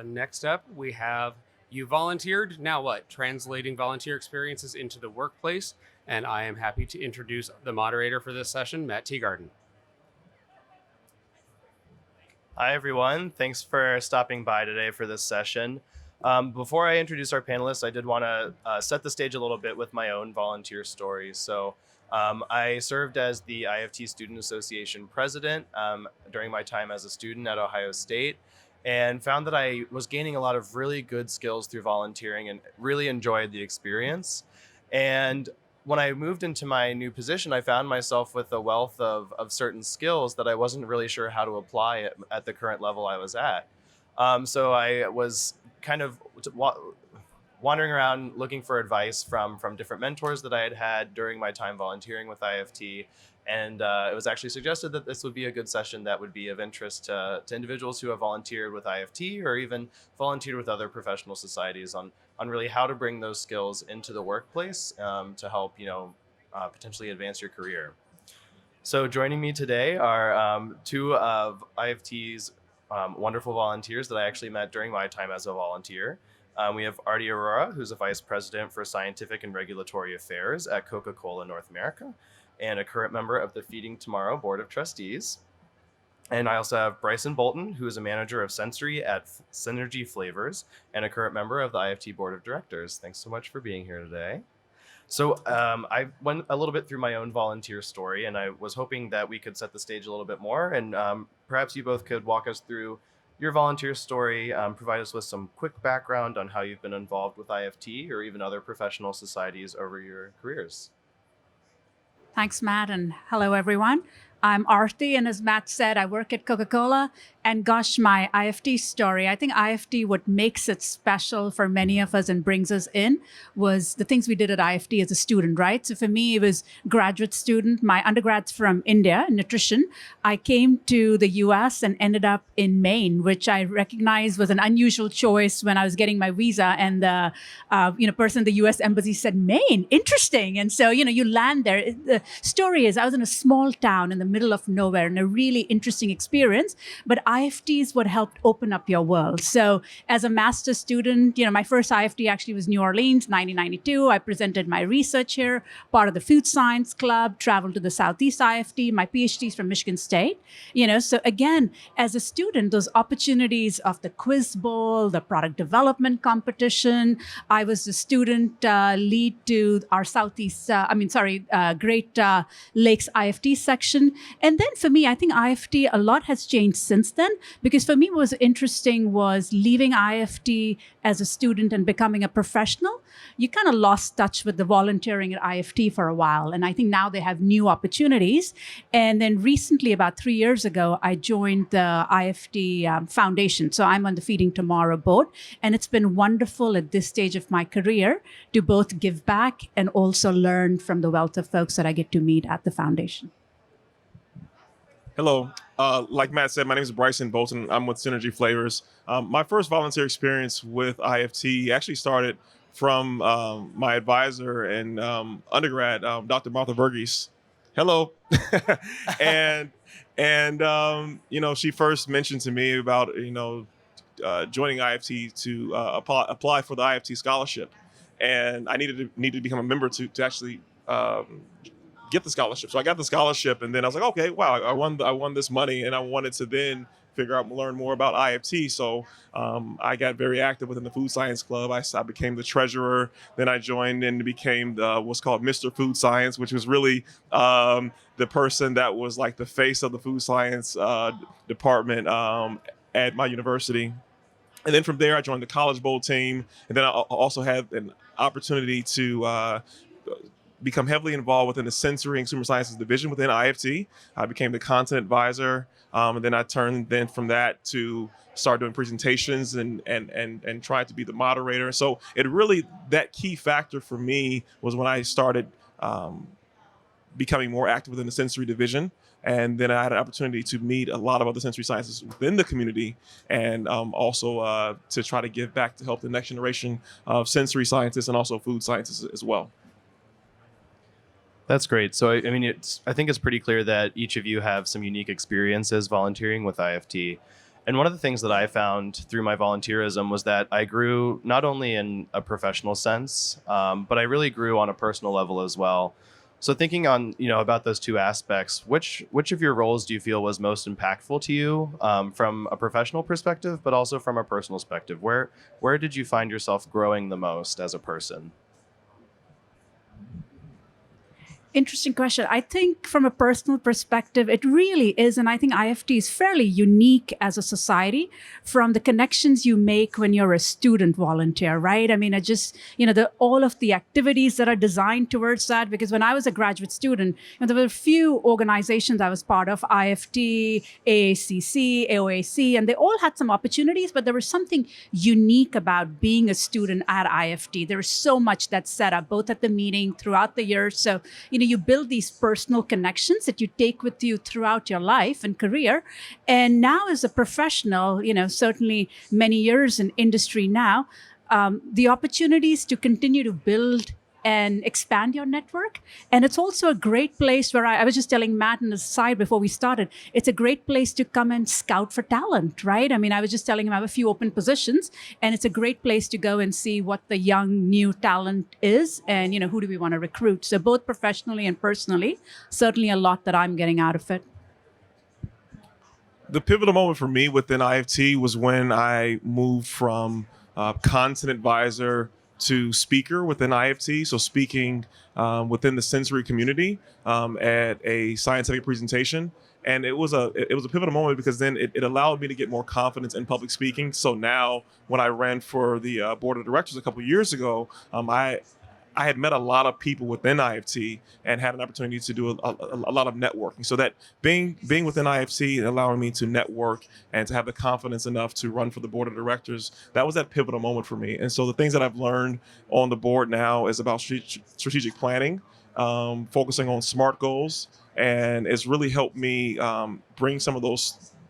Next up, we have you volunteered. Now what? Translating volunteer experiences into the workplace. And I am happy to introduce the moderator for this session, Matt Teagarden. Hi, everyone. Thanks for stopping by today for this session. Before I introduce our panelists, I did want to set the stage a little bit with my own volunteer story. I served as the IFT Student Association president during my time as a student at Ohio State, and found that I was gaining a lot of really good skills through volunteering and really enjoyed the experience. And when I moved into my new position, I found myself with a wealth of certain skills that I wasn't really sure how to apply at the current level I was at. So I was kind of wandering around looking for advice from different mentors that I had had during my time volunteering with IFT. And it was actually suggested that this would be a good session that would be of interest to individuals who have volunteered with IFT or even volunteered with other professional societies on really how to bring those skills into the workplace to help, potentially advance your career. So joining me today are two of IFT's wonderful volunteers that I actually met during my time as a volunteer. We have Artie Aurora, who's a vice president for scientific and regulatory affairs at Coca-Cola North America, and a current member of the Feeding Tomorrow Board of Trustees. And I also have Bryson Bolton, who is a manager of sensory at Synergy Flavors and a current member of the IFT Board of Directors. Thanks so much for being here today. So I went a little bit through my own volunteer story, and I was hoping that we could set the stage a little bit more, and perhaps you both could walk us through your volunteer story, provide us with some quick background on how you've been involved with IFT or even other professional societies over your careers. Thanks, Matt, and hello, everyone. I'm Arti, and as Matt said, I work at Coca-Cola. And gosh, my IFT story, I think IFT, what makes it special for many of us and brings us in was the things we did at IFT as a student, right? So for me, it was graduate student. My undergrad's from India, nutrition. I came to the US and ended up in Maine, which I recognized was an unusual choice when I was getting my visa. And the person at the US Embassy said, Maine, interesting. And so, you land there. The story is I was in a small town in the middle of nowhere and a really interesting experience. But IFT is what helped open up your world. So as a master's student, my first IFT actually was New Orleans, 1992. I presented my research here, part of the Food Science Club, traveled to the Southeast IFT. My PhD is from Michigan State. So again, as a student, those opportunities of the Quiz Bowl, the product development competition. I was the student lead to our Great Lakes IFT section. And then for me, I think IFT, a lot has changed since then, because for me, what was interesting was leaving IFT as a student and becoming a professional. You kind of lost touch with the volunteering at IFT for a while. And I think now they have new opportunities. And then recently, about 3 years ago, I joined the IFT Foundation. So I'm on the Feeding Tomorrow board. And it's been wonderful at this stage of my career to both give back and also learn from the wealth of folks that I get to meet at the foundation. Hello. Like Matt said, my name is Bryson Bolton. I'm with Synergy Flavors. My first volunteer experience with IFT actually started from my advisor and undergrad, Dr. Martha Verghese. Hello. and she first mentioned to me about, joining IFT to apply for the IFT scholarship. And I needed to become a member to actually get the scholarship. So I got the scholarship, and then I was like, okay, wow, I won this money, and I wanted to then figure out, learn more about IFT. So I got very active within the Food Science Club. I became the treasurer. Then I joined and became what's called Mr. Food Science, which was really the person that was like the face of the food science department at my university. And then from there, I joined the College Bowl team. And then I also had an opportunity to become heavily involved within the sensory and consumer sciences division within IFT. I became the content advisor, and then I turned from that to start doing presentations and try to be the moderator. So that key factor for me was when I started becoming more active within the sensory division. And then I had an opportunity to meet a lot of other sensory scientists within the community, and also to try to give back to help the next generation of sensory scientists and also food scientists as well. That's great. So, I think it's pretty clear that each of you have some unique experiences volunteering with IFT. And one of the things that I found through my volunteerism was that I grew not only in a professional sense, but I really grew on a personal level as well. So thinking on, about those two aspects, which of your roles do you feel was most impactful to you from a professional perspective, but also from a personal perspective? Where did you find yourself growing the most as a person? Interesting question. I think from a personal perspective, it really is. And I think IFT is fairly unique as a society from the connections you make when you're a student volunteer, right? I mean, I just, all of the activities that are designed towards that, because when I was a graduate student, there were a few organizations I was part of, IFT, AACC, AOAC, and they all had some opportunities, but there was something unique about being a student at IFT. There was so much that's set up, both at the meeting, throughout the year. So, you build these personal connections that you take with you throughout your life and career. And now as a professional, certainly many years in industry now, the opportunities to continue to build and expand your network. And it's also a great place where I was just telling Matt on the side before we started, it's a great place to come and scout for talent, right? I mean, I was just telling him I have a few open positions, and it's a great place to go and see what the young, new talent is and, who do we want to recruit. So both professionally and personally, certainly a lot that I'm getting out of it. The pivotal moment for me within IFT was when I moved from content advisor to speaker within IFT, so speaking within the sensory community at a scientific presentation. And it was a pivotal moment because then it allowed me to get more confidence in public speaking. So now when I ran for the board of directors a couple of years ago, I had met a lot of people within IFT and had an opportunity to do a lot of networking. So that being within IFT, allowing me to network and to have the confidence enough to run for the board of directors, that was that pivotal moment for me. And so the things that I've learned on the board now is about strategic planning, focusing on SMART goals, and it's really helped me bring some of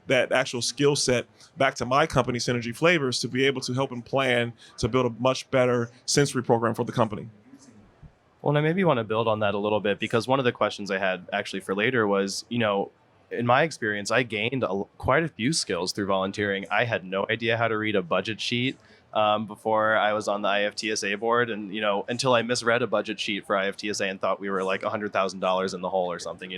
that actual skill set back to my company, Synergy Flavors, to be able to help and plan to build a much better sensory program for the company. Well, and I maybe want to build on that a little bit, because one of the questions I had actually for later was, in my experience, I gained quite a few skills through volunteering. I had no idea how to read a budget sheet before I was on the IFTSA board. And, until I misread a budget sheet for IFTSA and thought we were like $100,000 in the hole or something,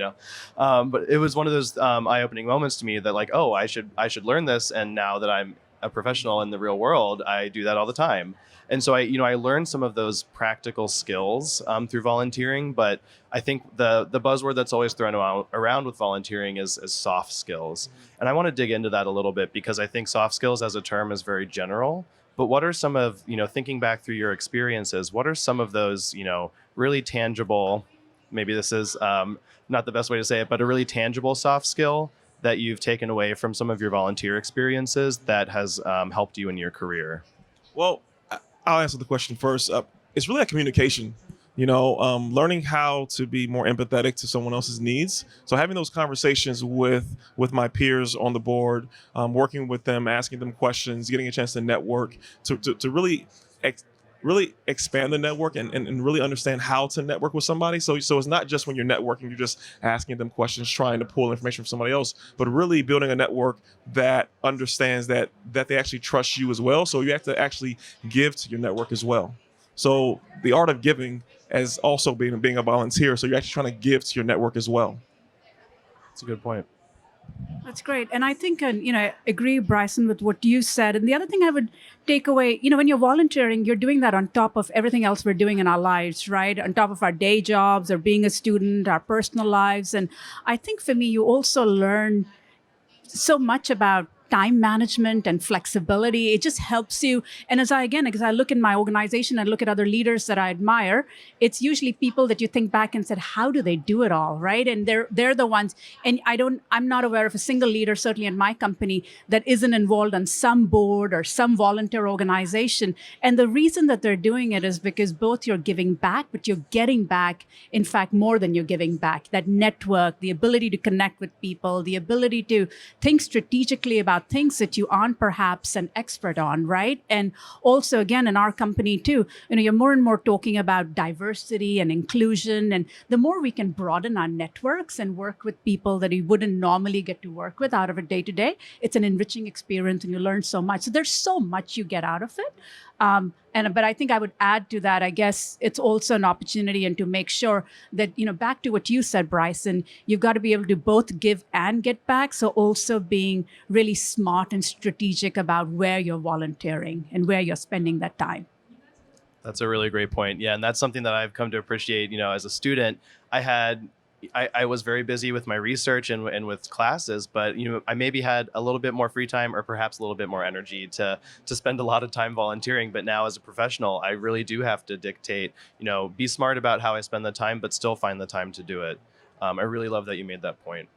But it was one of those eye-opening moments to me that like, oh, I should learn this. And now that I'm a professional in the real world, I do that all the time. And so I learned some of those practical skills through volunteering, but I think the buzzword that's always thrown around with volunteering is soft skills. And I want to dig into that a little bit, because I think soft skills as a term is very general. But what are some of, thinking back through your experiences, what are some of those, really tangible, maybe this is not the best way to say it, but a really tangible soft skill that you've taken away from some of your volunteer experiences that has helped you in your career? Well, I'll answer the question first. It's really a communication, learning how to be more empathetic to someone else's needs. So having those conversations with my peers on the board, working with them, asking them questions, getting a chance to network, to really expand the network and really understand how to network with somebody. So it's not just when you're networking, you're just asking them questions, trying to pull information from somebody else, but really building a network that understands that they actually trust you as well. So you have to actually give to your network as well. So the art of giving as also being a volunteer. So you're actually trying to give to your network as well. That's a good point. That's great. And I think, I agree, Bryson, with what you said. And the other thing I would take away, when you're volunteering, you're doing that on top of everything else we're doing in our lives, right? On top of our day jobs or being a student, our personal lives. And I think for me, you also learn so much about time management and flexibility. It just helps you. And as I look in my organization and look at other leaders that I admire, it's usually people that you think back and said, how do they do it all, right? And they're the ones. And I'm not aware of a single leader, certainly in my company, that isn't involved on some board or some volunteer organization. And the reason that they're doing it is because both you're giving back, but you're getting back, in fact, more than you're giving back. That network, the ability to connect with people, the ability to think strategically about about things that you aren't perhaps an expert on, right? And also, again, in our company too, you're more and more talking about diversity and inclusion. And the more we can broaden our networks and work with people that you wouldn't normally get to work with out of a day to day, it's an enriching experience and you learn so much. So there's so much you get out of it. But I think I would add to that, I guess it's also an opportunity and to make sure that, back to what you said, Bryson, you've got to be able to both give and get back. So also being really smart and strategic about where you're volunteering and where you're spending that time. That's a really great point. Yeah, and that's something that I've come to appreciate. As a student, I was very busy with my research and with classes, but I maybe had a little bit more free time or perhaps a little bit more energy to spend a lot of time volunteering. But now as a professional, I really do have to dictate, be smart about how I spend the time, but still find the time to do it. I really love that you made that point.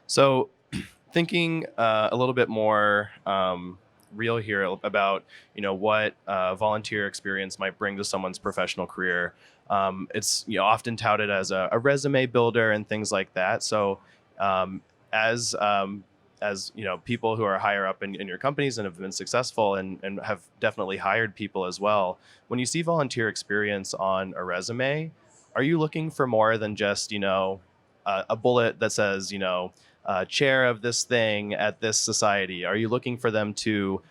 So thinking a little bit more real here about what volunteer experience might bring to someone's professional career. It's often touted as a resume builder and things like that. So as people who are higher up in your companies and have been successful and have definitely hired people as well, when you see volunteer experience on a resume, are you looking for more than just a bullet that says chair of this thing at this society? Are you looking for them to,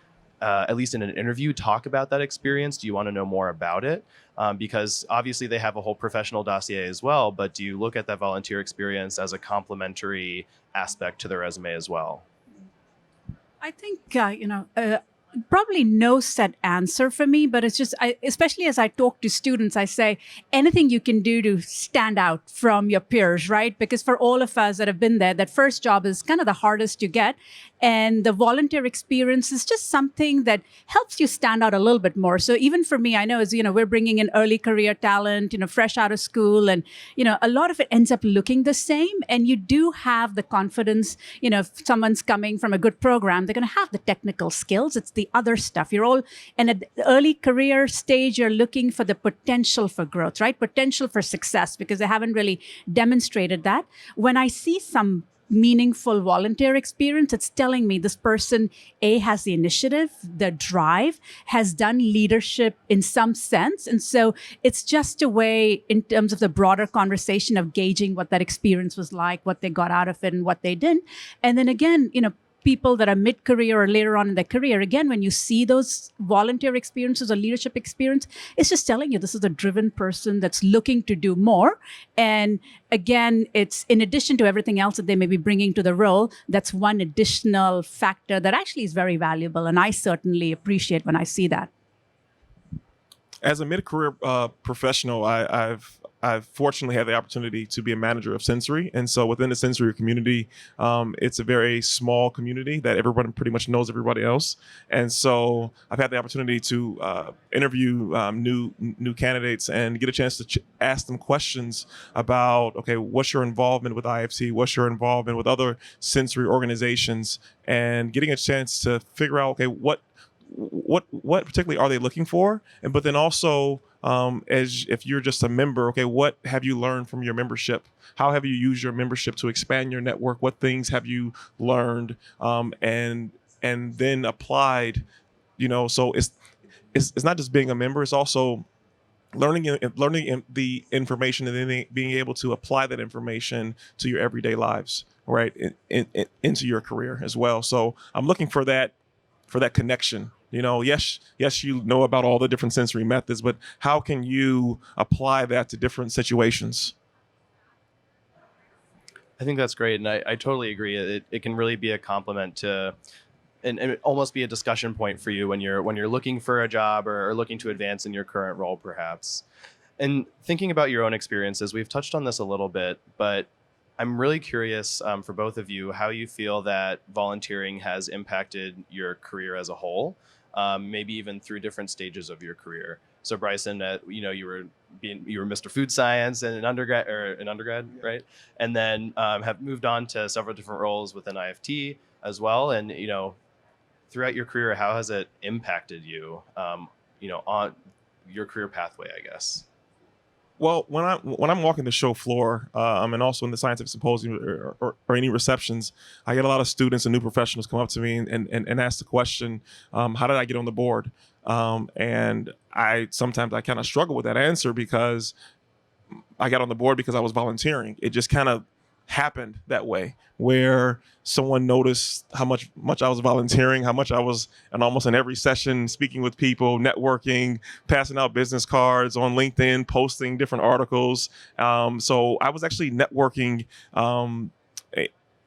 at least in an interview, talk about that experience? Do you want to know more about it? Because obviously they have a whole professional dossier as well, but do you look at that volunteer experience as a complementary aspect to the resume as well? I think, probably no set answer for me, but it's just, especially as I talk to students, I say anything you can do to stand out from your peers, right? Because for all of us that have been there, that first job is kind of the hardest you get. And the volunteer experience is just something that helps you stand out a little bit more. So even for me, I know as, we're bringing in early career talent, fresh out of school, and, a lot of it ends up looking the same. And you do have the confidence, if someone's coming from a good program, they're going to have the technical skills. It's the other stuff. And at the early career stage, you're looking for the potential for growth, right? Potential for success, because they haven't really demonstrated that. When I see some meaningful volunteer experience, it's telling me this person, has the initiative, the drive, has done leadership in some sense. And so it's just a way in terms of the broader conversation of gauging what that experience was like, what they got out of it and what they didn't. And then again, people that are mid-career or later on in their career, again, when you see those volunteer experiences or leadership experience, it's just telling you this is a driven person that's looking to do more. And again, it's in addition to everything else that they may be bringing to the role, that's one additional factor that actually is very valuable. And I certainly appreciate when I see that. As a mid-career professional, I've fortunately had the opportunity to be a manager of Sensory. And so within the Sensory community, it's a very small community that everyone pretty much knows everybody else. And so I've had the opportunity to interview new candidates and get a chance to ask them questions about, okay, what's your involvement with IFT? What's your involvement with other Sensory organizations? And getting a chance to figure out, okay, what particularly are they looking for? But then also, as if you're just a member, okay, what have you learned from your membership? How have you used your membership to expand your network? What things have you learned and then applied? So it's not just being a member; it's also learning the information and then being able to apply that information to your everyday lives, right, into your career as well. So I'm looking for that connection. Yes, you know about all the different sensory methods, but how can you apply that to different situations? I think that's great. And I totally agree. It can really be a compliment to, and almost be a discussion point for you when you're looking for a job or looking to advance in your current role, perhaps. And thinking about your own experiences, we've touched on this a little bit, but I'm really curious for both of you how you feel that volunteering has impacted your career as a whole, maybe even through different stages of your career. So Bryson, you were Mr. Food Science in an undergrad, right? And then have moved on to several different roles within IFT as well. And throughout your career, how has it impacted you? On your career pathway, I guess. Well, when I'm walking the show floor, and also in the scientific symposium or any receptions, I get a lot of students and new professionals come up to me and ask the question, how did I get on the board? And I sometimes I kind of struggle with that answer because I got on the board because I was volunteering. It just kind of happened that way, where someone noticed how much I was volunteering, how much I was, and almost in every session, speaking with people, networking, passing out business cards on LinkedIn, posting different articles. So I was actually networking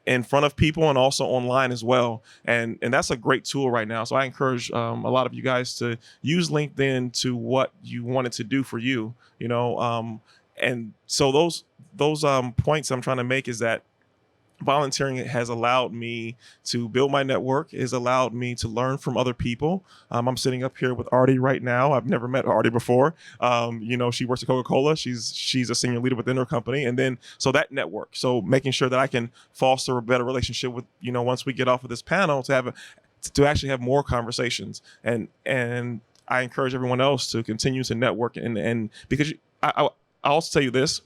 in front of people and also online as well. And that's a great tool right now. So I encourage a lot of you guys to use LinkedIn to what you want it to do for you, and so those points I'm trying to make is that volunteering has allowed me to build my network, has allowed me to learn from other people. I'm sitting up here with Artie right now. I've never met Artie before. She works at Coca-Cola. She's a senior leader within her company. And then, so that network, so making sure that I can foster a better relationship with, once we get off of this panel to actually have more conversations. And I encourage everyone else to continue to network and because I'll also tell you this,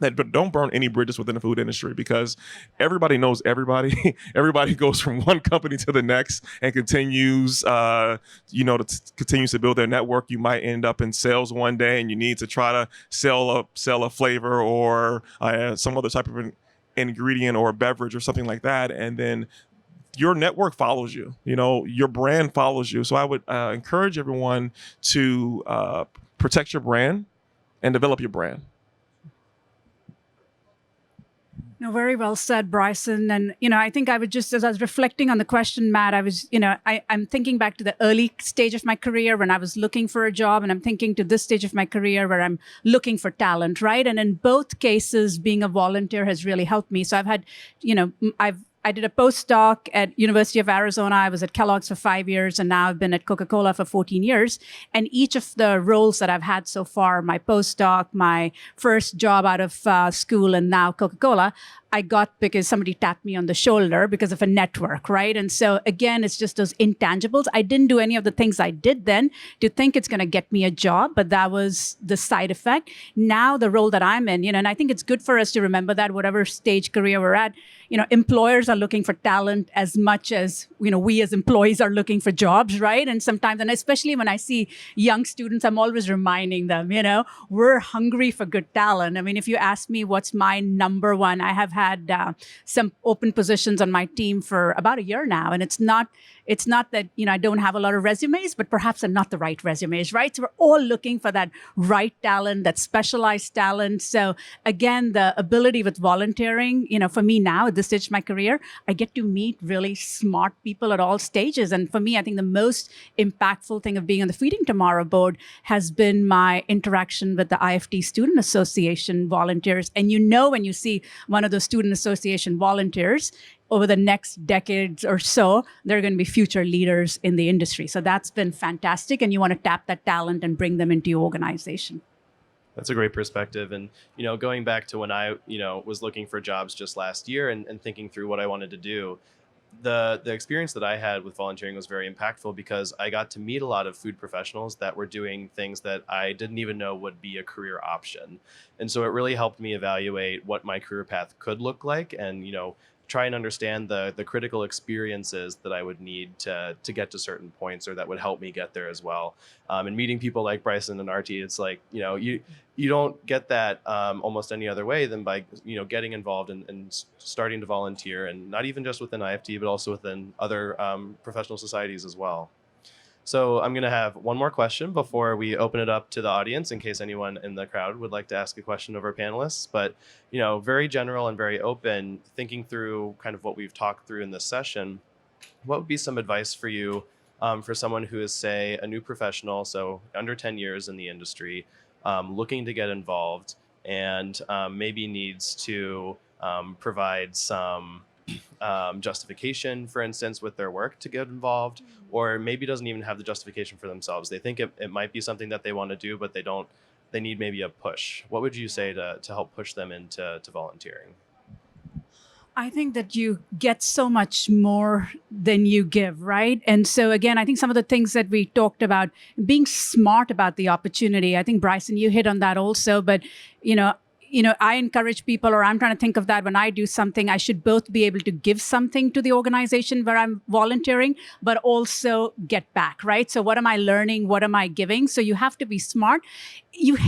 that but don't burn any bridges within the food industry, because everybody knows everybody. Everybody goes from one company to the next and continues to build their network. You might end up in sales one day and you need to try to sell a flavor or some other type of an ingredient or a beverage or something like that, and then your network follows you. Your brand follows you. So I would encourage everyone to protect your brand and develop your brand. No, very well said, Bryson. And, I think I would just, as I was reflecting on the question, Matt, I was, I'm thinking back to the early stage of my career when I was looking for a job, and I'm thinking to this stage of my career where I'm looking for talent, right? And in both cases, being a volunteer has really helped me. So I've had, I did a postdoc at University of Arizona. I was at Kellogg's for 5 years, and now I've been at Coca-Cola for 14 years. And each of the roles that I've had so far, my postdoc, my first job out of school, and now Coca-Cola, I got because somebody tapped me on the shoulder because of a network, right? And so again, it's just those intangibles. I didn't do any of the things I did then to think it's going to get me a job, but that was the side effect. Now the role that I'm in, and I think it's good for us to remember that whatever stage career we're at, employers are looking for talent as much as, we as employees are looking for jobs, right? And sometimes, and especially when I see young students, I'm always reminding them, we're hungry for good talent. I mean, if you ask me what's my number one, I have had some open positions on my team for about a year now. And it's not that, I don't have a lot of resumes, but perhaps they're not the right resumes, right? So we're all looking for that right talent, that specialized talent. So again, the ability with volunteering, for me now at this stage of my career, I get to meet really smart people at all stages. And for me, I think the most impactful thing of being on the Feeding Tomorrow board has been my interaction with the IFT Student Association volunteers. And when you see one of those Student Association volunteers, over the next decades or so, they're going to be future leaders in the industry. So that's been fantastic. And you want to tap that talent and bring them into your organization. That's a great perspective. And, going back to when I, was looking for jobs just last year and thinking through what I wanted to do, the experience that I had with volunteering was very impactful because I got to meet a lot of food professionals that were doing things that I didn't even know would be a career option. And so it really helped me evaluate what my career path could look like and, try and understand the critical experiences that I would need to get to certain points or that would help me get there as well. And meeting people like Bryson and Artie, it's like, you don't get that almost any other way than by, getting involved and starting to volunteer, and not even just within IFT, but also within other professional societies as well. So I'm going to have one more question before we open it up to the audience in case anyone in the crowd would like to ask a question of our panelists. But, very general and very open, thinking through kind of what we've talked through in this session, what would be some advice for you for someone who is, say, a new professional, so under 10 years in the industry, looking to get involved and maybe needs to provide some justification, for instance, with their work to get involved, or maybe doesn't even have the justification for themselves. They think it might be something that they want to do, but they need maybe a push. What would you say to help push them into volunteering? I think that you get so much more than you give, right? And so again, I think some of the things that we talked about, being smart about the opportunity. I think Bryson, you hit on that also, but you know, I encourage people, or I'm trying to think of that when I do something, I should both be able to give something to the organization where I'm volunteering, but also get back, right? So what am I learning? What am I giving? So you have to be smart.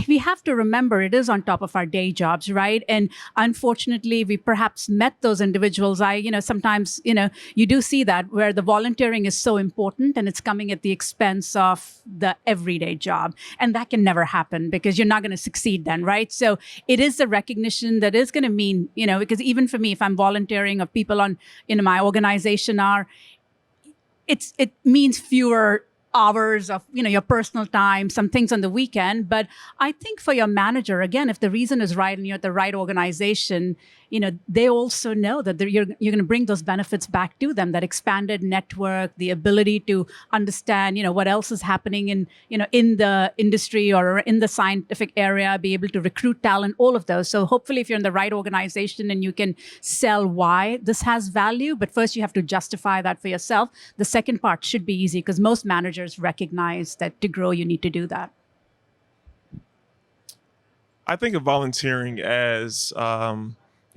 We have to remember it is on top of our day jobs, right? And unfortunately, we perhaps met those individuals. Sometimes, you do see that where the volunteering is so important and it's coming at the expense of the everyday job. And that can never happen because you're not going to succeed then, right? So it is the recognition that is going to mean, because even for me, if I'm volunteering, of people in my organization it means fewer hours of your personal time, some things on the weekend. But I think for your manager, again, if the reason is right and you're at the right organization, they also know that you're going to bring those benefits back to them, that expanded network, the ability to understand what else is happening in the industry or in the scientific area, be able to recruit talent, all of those. So hopefully if you're in the right organization and you can sell why this has value, but first you have to justify that for yourself. The second part should be easy because most managers recognize that to grow you need to do that. I think of volunteering as,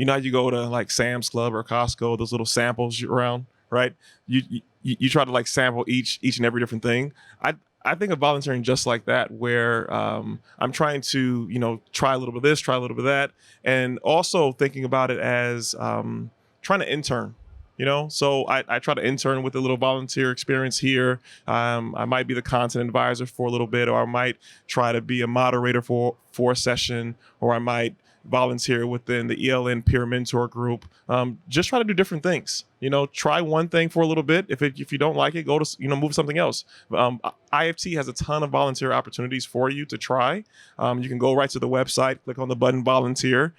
how you go to like Sam's Club or Costco, those little samples around, right? You try to like sample each and every different thing. I think of volunteering just like that, where I'm trying to, try a little bit of this, try a little bit of that, and also thinking about it as trying to intern. So I try to intern with a little volunteer experience here. I might be the content advisor for a little bit, or I might try to be a moderator for a session, or I might volunteer within the ELN peer mentor group. Just try to do different things. Try one thing for a little bit. If you don't like it, go to move to something else. IFT has a ton of volunteer opportunities for you to try. You can go right to the website, click on the button volunteer.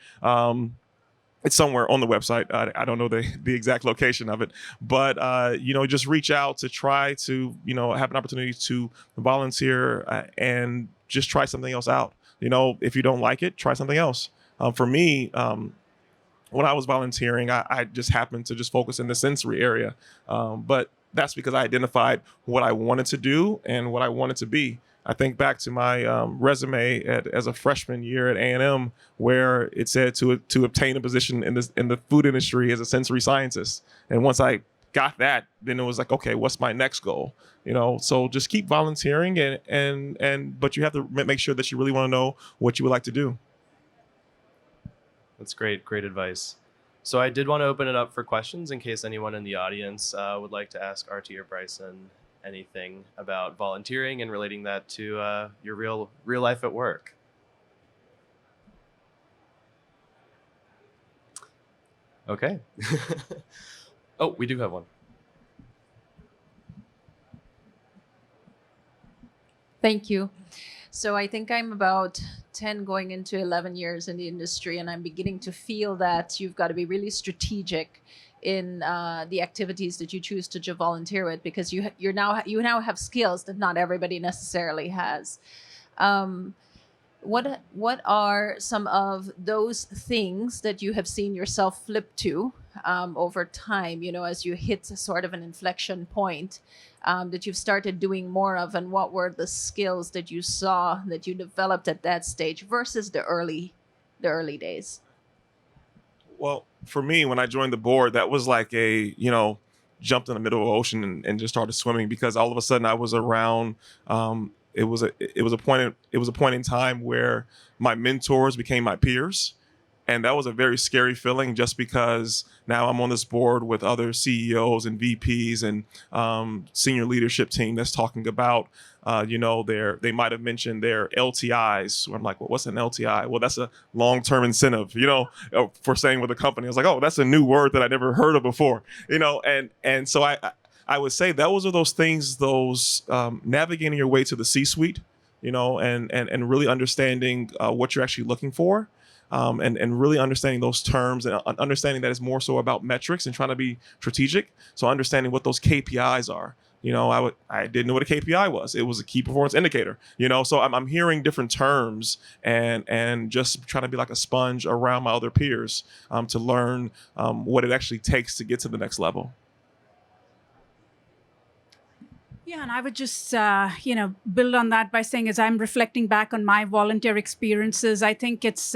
It's somewhere on the website. I don't know the exact location of it, but just reach out to try to have an opportunity to volunteer and just try something else out. If you don't like it, try something else. For me, when I was volunteering, I just happened to just focus in the sensory area, but that's because I identified what I wanted to do and what I wanted to be. I think back to my resume as a freshman year at A&M, where it said to obtain a position in the food industry as a sensory scientist. And once I got that, then it was like, okay, what's my next goal? So just keep volunteering but you have to make sure that you really want to know what you would like to do. That's great advice. So I did want to open it up for questions in case anyone in the audience would like to ask Arti or Bryson anything about volunteering and relating that to your real life at work. Okay. Oh, we do have one. Thank you. So I think I'm about 10 going into 11 years in the industry, and I'm beginning to feel that you've got to be really strategic in the activities that you choose to volunteer with, because you now have skills that not everybody necessarily has. What are some of those things that you have seen yourself flip to over time, as you hit sort of an inflection point that you've started doing more of, and what were the skills that you saw that you developed at that stage versus the early days? Well, for me, when I joined the board, that was like jumped in the middle of the ocean and just started swimming, because all of a sudden I was around. It was a point in time where my mentors became my peers. And that was a very scary feeling, just because now I'm on this board with other CEOs and VPs and senior leadership team that's talking about, they might have mentioned their LTIs. I'm like, well, what's an LTI? Well, that's a long-term incentive, for staying with the company. I was like, oh, that's a new word that I never heard of before, and so I would say those things, navigating your way to the C-suite, and really understanding what you're actually looking for. And really understanding those terms and understanding that it's more so about metrics and trying to be strategic. So understanding what those KPIs are, I didn't know what a KPI was. It was a key performance indicator. So I'm hearing different terms and just trying to be like a sponge around my other peers to learn what it actually takes to get to the next level. Yeah, and I would just, build on that by saying, as I'm reflecting back on my volunteer experiences, I think it's,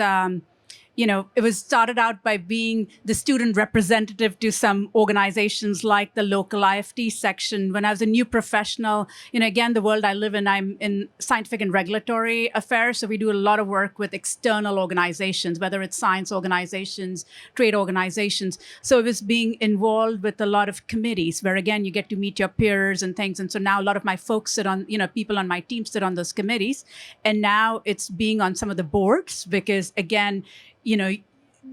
it was started out by being the student representative to some organizations like the local IFT section. When I was a new professional, again, the world I live in, I'm in scientific and regulatory affairs. So we do a lot of work with external organizations, whether it's science organizations, trade organizations. So it was being involved with a lot of committees where, again, you get to meet your peers and things. And so now a lot of my folks sit on, people on my team sit on those committees. And now it's being on some of the boards because, again,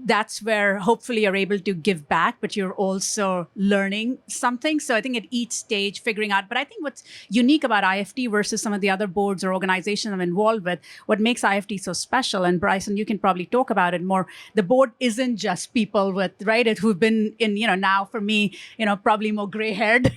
that's where hopefully you're able to give back, but you're also learning something. So I think at each stage, figuring out, but I think what's unique about IFT versus some of the other boards or organizations I'm involved with, what makes IFT so special, and Bryson, you can probably talk about it more. The board isn't just people who've been in, now for me, probably more gray haired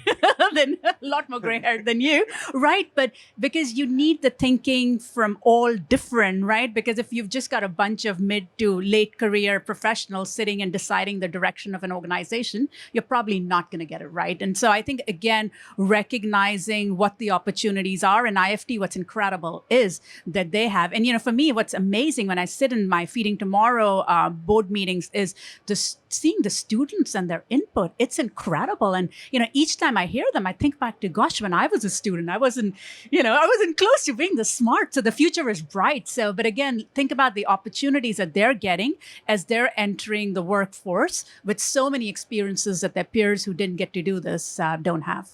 than a lot more gray haired than you, right? But because you need the thinking from all different, right? Because if you've just got a bunch of mid to late career professionals sitting and deciding the direction of an organization, you're probably not going to get it right. And so I think, again, recognizing what the opportunities are, and IFT, what's incredible is that they have, and for me, what's amazing when I sit in my Feeding Tomorrow board meetings is just seeing the students and their input. It's incredible. And, each time I hear them, I think back to, gosh, when I was a student, I wasn't close to being this smart. So the future is bright. So, but again, think about the opportunities that they're getting as they're entering the workforce with so many experiences that their peers who didn't get to do this don't have.